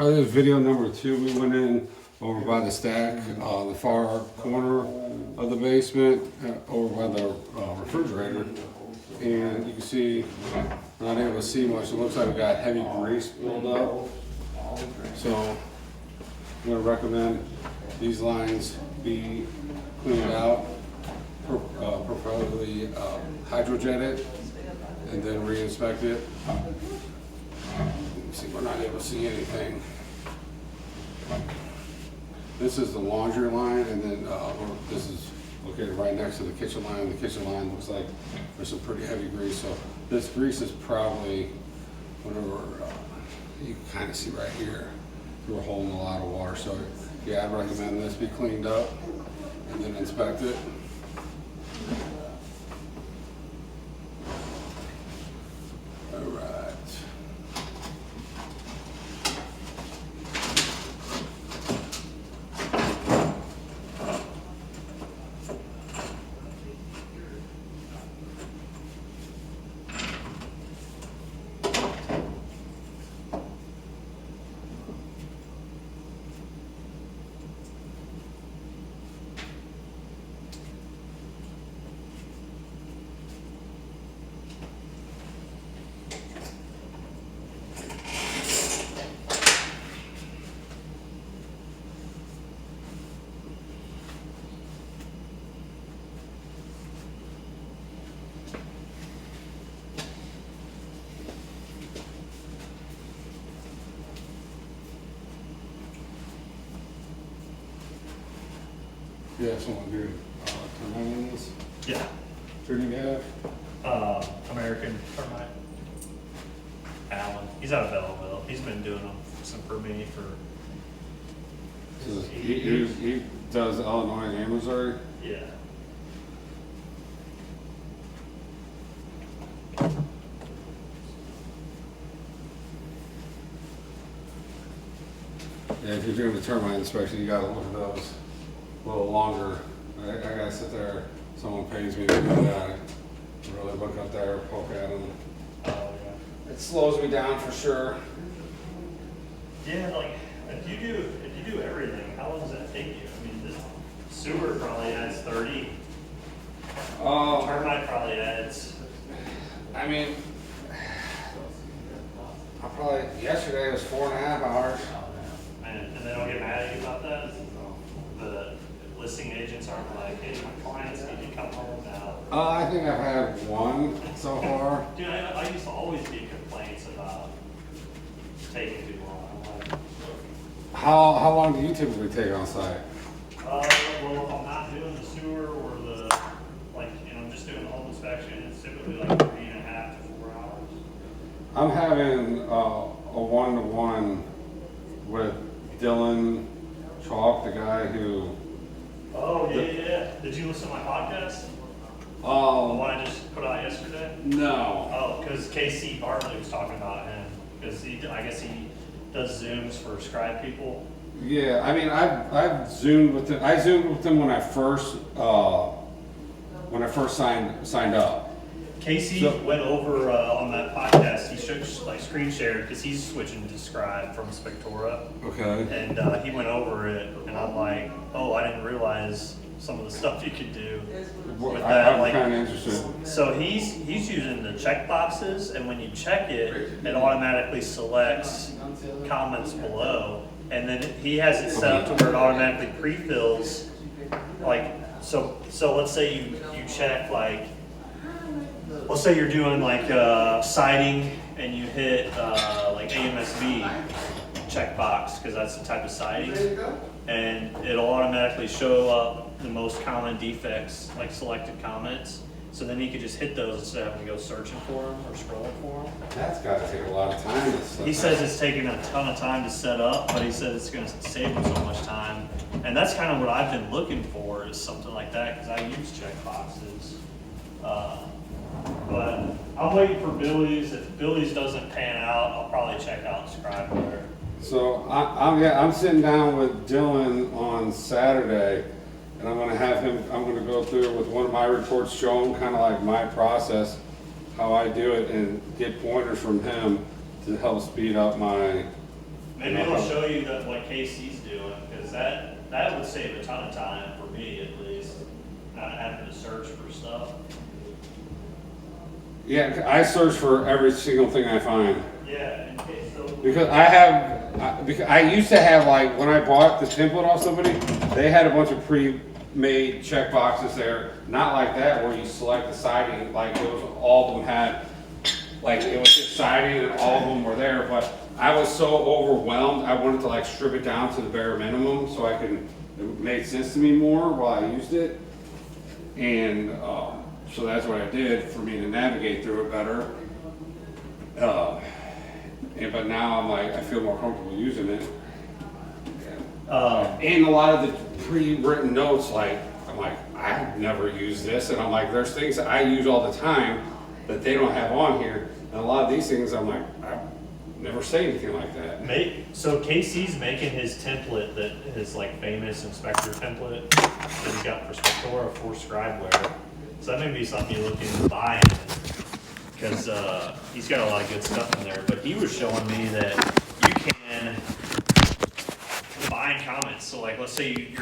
This is video number 2. We went in over by the stack, the far corner of the basement, over by the refrigerator. And you can see, not able to see much. It looks like we got heavy grease buildup. So I'm going to recommend these lines be cleaned out, preferably hydrojetted, and then re-inspected. See, we're not able to see anything. This is the laundry line, and then this is located right next to the kitchen line. The kitchen line looks like there's some pretty heavy grease. So this grease is probably whatever you can kind of see right here. We're holding a lot of water. So yeah, I'd recommend this be cleaned up and then inspected. All right. Yeah, someone do termites. Yeah. Who do you have? American termite. Allen. He's out of Belleville. He's been doing them for me for. So he does Illinois and Missouri. Yeah. Yeah, if you're doing the termite inspection, you gotta look at those a little longer. I gotta sit there, someone pays me to do that. Really look up there, poke at them. Oh yeah. It slows me down for sure. Yeah, like if you do everything, how long does that take you? I mean, this sewer probably adds 30. Termite probably adds. I mean, yesterday was 4.5 hours. And they don't get mad at you about that? The listing agents aren't like, hey, my clients need to come home now. I think I've had one so far. Dude, I used to always get complaints about taking too long. I'm like, How long do you typically take on site? well, if I'm not doing the sewer or the, just doing the home inspection, it's typically like 3.5 to 4 hours. I'm having a one-to-one with Dylan Chalk, the guy who. Oh, yeah. Did you listen to my podcast? The one I just put out yesterday? No. Oh, because KC Bartley was talking about him. Because I guess he does Zooms for scribe people. Yeah, I mean, I've Zoomed with him. I Zoomed with him when I first signed up. Casey went over on that podcast. He screen shared because he's switching to Scribe from Spectora. Okay. And he went over it, and I'm like, oh, I didn't realize some of the stuff you could do with that. I'm kind of interested. So he's using the check boxes, and when you check it, it automatically selects comments below, and then he has it set up to where it automatically pre-fills. Like, so let's say you check like. Let's say you're doing like siding and you hit like AMSB checkbox because that's the type of siding, and it'll automatically show up the most common defects, like selected comments. So then you could just hit those instead of having to go searching for them or scrolling for them. That's got to take a lot of time. He says it's taking a ton of time to set up, but he says it's going to save him so much time. And that's kind of what I've been looking for, is something like that, because I use checkboxes. But I'm waiting for Billy's. If Billy's doesn't pan out, I'll probably check out Scribe there. So I'm sitting down with Dylan on Saturday, and I'm going to have him, I'm going to go through it with one of my reports, show him kind of like my process, how I do it, and get pointers from him to help speed up my. Maybe Maybe it'll show you that what Casey's doing, because that would save a ton of time for me at least, not having to search for stuff. Yeah, I search for every single thing I find. Yeah, in case so. Because because I used to have, like, when I bought the template off somebody, they had a bunch of pre-made check boxes there. Not like that where you select the siding, like it was, all of them had, like it was just siding and all of them were there. But I was so overwhelmed, I wanted to like strip it down to the bare minimum so I could, it made sense to me more while I used it. And so that's what I did for me to navigate through it better. But now I'm like, I feel more comfortable using it. And a lot of the pre-written notes, like, I'm like, I've never used this. And I'm like, there's things that I use all the time that they don't have on here. And a lot of these things, I'm like, I never say anything like that. So Casey's making his template, that his like famous inspector template that he's got for Spectora for scribeware. So that may be something you look into buying, because he's got a lot of good stuff in there. But he was showing me that you can combine comments. So like, let's say you're